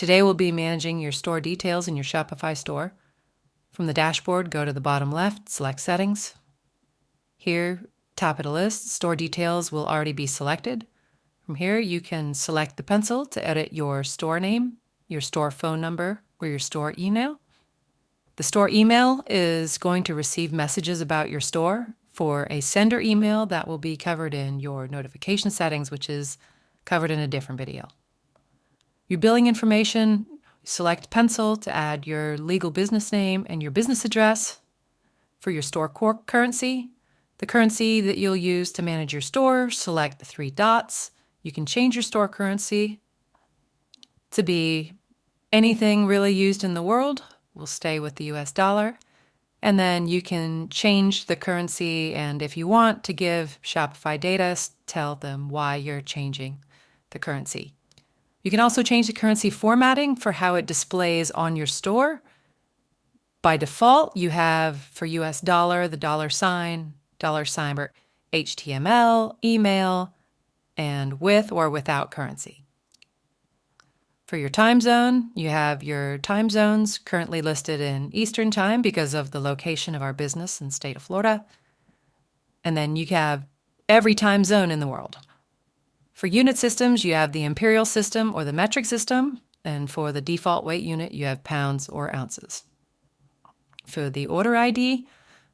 Today we'll be managing your store details in your Shopify store. From the dashboard, go to the bottom left, select Settings. Here, top of the list, store details will already be selected. From here, you can select the pencil to edit your store name, your store phone number, or your store email. The store email is going to receive messages about your store. For a sender email, that will be covered in your notification settings, which is covered in a different video. Your billing information, select pencil to add your legal business name and your business address. For your store currency, the currency that you'll use to manage your store, select the 3 dots. You can change your store currency to be anything really used in the world. We'll stay with the US dollar. And then you can change the currency, and if you want to give Shopify data, tell them why you're changing the currency. You can also change the currency formatting for how it displays on your store. By default, you have for US dollar, the $sign or HTML, email, and with or without currency. For your time zone, you have your time zones currently listed in Eastern Time because of the location of our business in the state of Florida. And then you have every time zone in the world. For unit systems, you have the imperial system or the metric system, and for the default weight unit, you have pounds or ounces. For the order ID,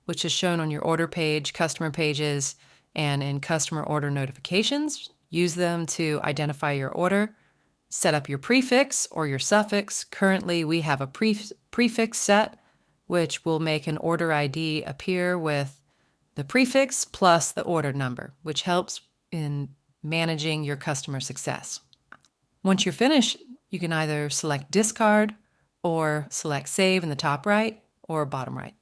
which is shown on your order page, customer pages, and in customer order notifications, use them to identify your order. Set up your prefix or your suffix. Currently, we have a prefix set, which will make an order ID appear with the prefix plus the order number, which helps in managing your customer success. Once you're finished, you can either select discard or select save in the top right or bottom right.